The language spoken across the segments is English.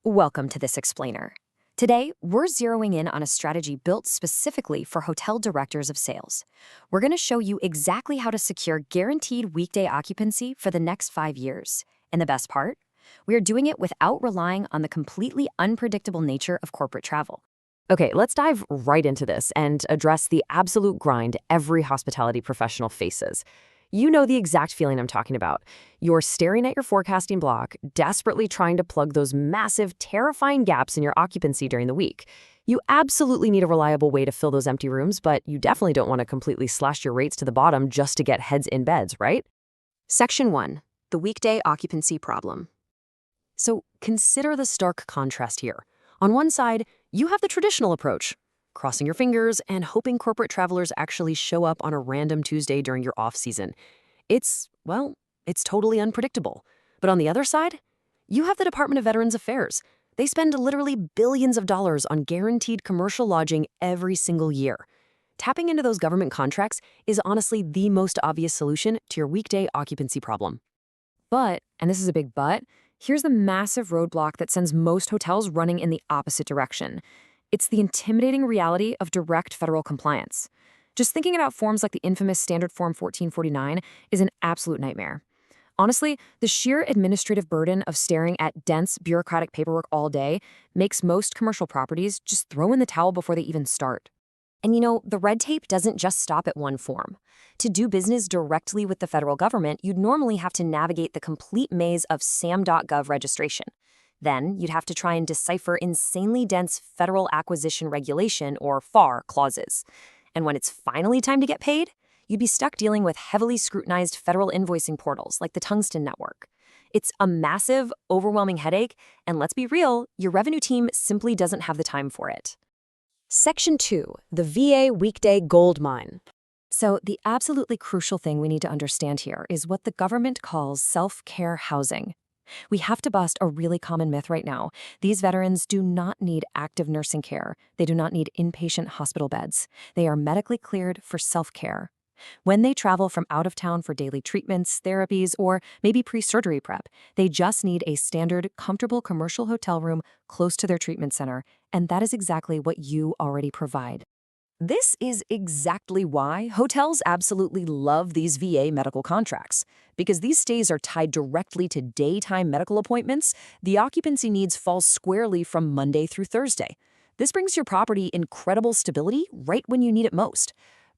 Welcome to This Explainer. Today, we're zeroing in on a strategy built specifically for hotel directors of sales. We're going to show you exactly how to secure guaranteed weekday occupancy for the next 5 years. And the best part? We are doing it without relying on the completely unpredictable nature of corporate travel. Okay, let's dive right into this and address the absolute grind every hospitality professional faces. You know the exact feeling I'm talking about. You're staring at your forecasting block, desperately trying to plug those massive, terrifying gaps in your occupancy during the week. You absolutely need a reliable way to fill those empty rooms, but you definitely don't want to completely slash your rates to the bottom just to get heads in beds, right? Section 1. The weekday occupancy problem. So consider the stark contrast here. On one side, you have the traditional approach, crossing your fingers and hoping corporate travelers actually show up on a random Tuesday during your off-season. It's totally unpredictable. But on the other side, you have the Department of Veterans Affairs. They spend literally billions of dollars on guaranteed commercial lodging every single year. Tapping into those government contracts is honestly the most obvious solution to your weekday occupancy problem. But, and this is a big but, here's the massive roadblock that sends most hotels running in the opposite direction. It's the intimidating reality of direct federal compliance. Just thinking about forms like the infamous Standard Form 1449 is an absolute nightmare. Honestly, the sheer administrative burden of staring at dense bureaucratic paperwork all day makes most commercial properties just throw in the towel before they even start. And the red tape doesn't just stop at one form. To do business directly with the federal government, you'd normally have to navigate the complete maze of SAM.gov registration. Then you'd have to try and decipher insanely dense Federal Acquisition Regulation, or FAR, clauses. And when it's finally time to get paid, you'd be stuck dealing with heavily scrutinized federal invoicing portals like the Tungsten Network. It's a massive, overwhelming headache, and let's be real, your revenue team simply doesn't have the time for it. Section 2, the VA weekday gold mine. So the absolutely crucial thing we need to understand here is what the government calls self-care housing. We have to bust a really common myth right now. These veterans do not need active nursing care. They do not need inpatient hospital beds. They are medically cleared for self-care. When they travel from out of town for daily treatments, therapies, or maybe pre-surgery prep, they just need a standard, comfortable commercial hotel room close to their treatment center, and that is exactly what you already provide. This is exactly why hotels absolutely love these VA medical contracts. Because these stays are tied directly to daytime medical appointments, the occupancy needs fall squarely from Monday through Thursday. This brings your property incredible stability right when you need it most.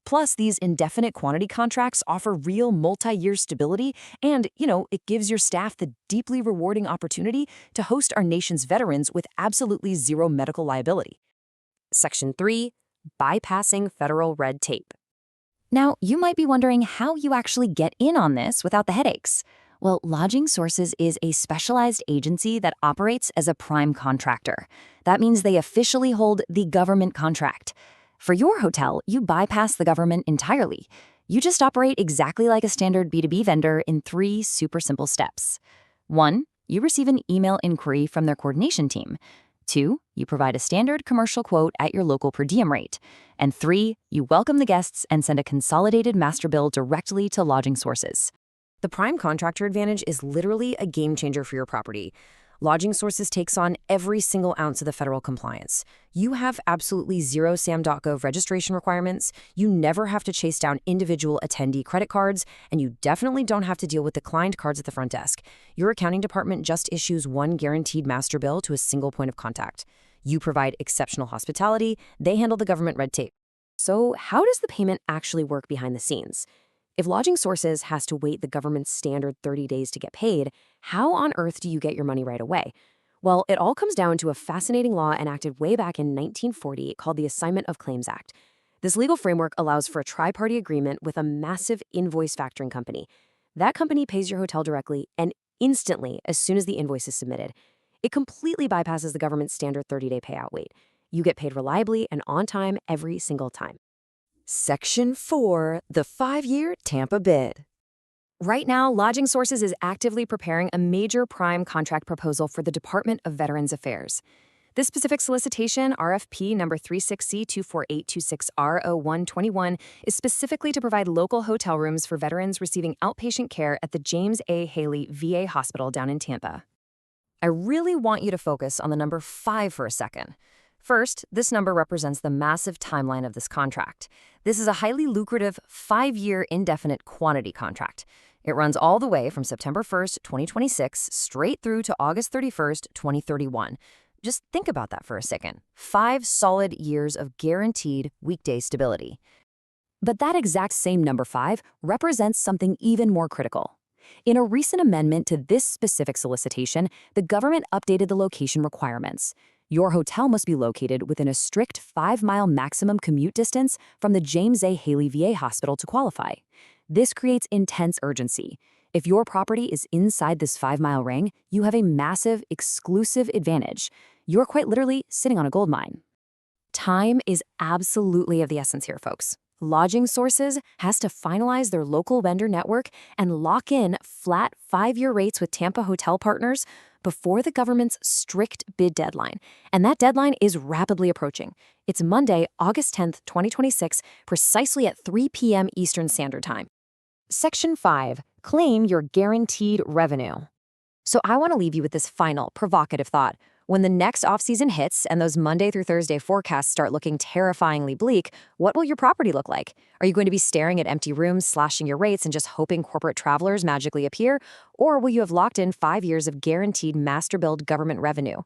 Plus, these indefinite quantity contracts offer real multi-year stability, and, it gives your staff the deeply rewarding opportunity to host our nation's veterans with absolutely zero medical liability. Section 3. Bypassing federal red tape. Now, you might be wondering how you actually get in on this without the headaches. Well, Lodging Sources is a specialized agency that operates as a prime contractor. That means they officially hold the government contract. For your hotel, you bypass the government entirely. You just operate exactly like a standard B2B vendor in 3 super simple steps. 1, you receive an email inquiry from their coordination team. 2, you provide a standard commercial quote at your local per diem rate. And 3, you welcome the guests and send a consolidated master bill directly to Lodging Sources. The prime contractor advantage is literally a game changer for your property. Lodging Sources takes on every single ounce of the federal compliance. You have absolutely zero SAM.gov registration requirements, you never have to chase down individual attendee credit cards, and you definitely don't have to deal with declined cards at the front desk. Your accounting department just issues one guaranteed master bill to a single point of contact. You provide exceptional hospitality, they handle the government red tape. So how does the payment actually work behind the scenes? If Lodging Sources has to wait the government's standard 30 days to get paid, how on earth do you get your money right away? Well, it all comes down to a fascinating law enacted way back in 1940 called the Assignment of Claims Act. This legal framework allows for a tri-party agreement with a massive invoice factoring company. That company pays your hotel directly and instantly as soon as the invoice is submitted. It completely bypasses the government's standard 30-day payout wait. You get paid reliably and on time every single time. Section 4, the 5-year Tampa bid. Right now, Lodging Sources is actively preparing a major prime contract proposal for the Department of Veterans Affairs. This specific solicitation, RFP number 36C24826R0121, is specifically to provide local hotel rooms for veterans receiving outpatient care at the James A. Haley VA Hospital down in Tampa. I really want you to focus on the number 5 for a second. First, this number represents the massive timeline of this contract. This is a highly lucrative 5-year indefinite quantity contract. It runs all the way from September 1st, 2026, straight through to August 31st, 2031. Just think about that for a second. 5 solid years of guaranteed weekday stability. But that exact same number 5 represents something even more critical. In a recent amendment to this specific solicitation, the government updated the location requirements. Your hotel must be located within a strict 5-mile maximum commute distance from the James A. Haley VA Hospital to qualify. This creates intense urgency. If your property is inside this 5-mile ring, you have a massive, exclusive advantage. You're quite literally sitting on a gold mine. Time is absolutely of the essence here, folks. Lodging Sources has to finalize their local vendor network and lock in flat 5-year rates with Tampa hotel partners before the government's strict bid deadline. And that deadline is rapidly approaching. It's Monday, August 10th, 2026, precisely at 3 p.m. Eastern Standard Time. Section 5. Claim your guaranteed revenue. So I want to leave you with this final, provocative thought. When the next off-season hits and those Monday through Thursday forecasts start looking terrifyingly bleak, what will your property look like? Are you going to be staring at empty rooms, slashing your rates, and just hoping corporate travelers magically appear? Or will you have locked in 5 years of guaranteed master-build government revenue?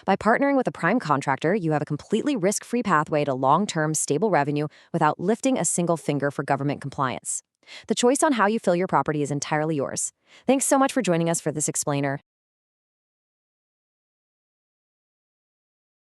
By partnering with a prime contractor, you have a completely risk-free pathway to long-term, stable revenue without lifting a single finger for government compliance. The choice on how you fill your property is entirely yours. Thanks so much for joining us for this explainer.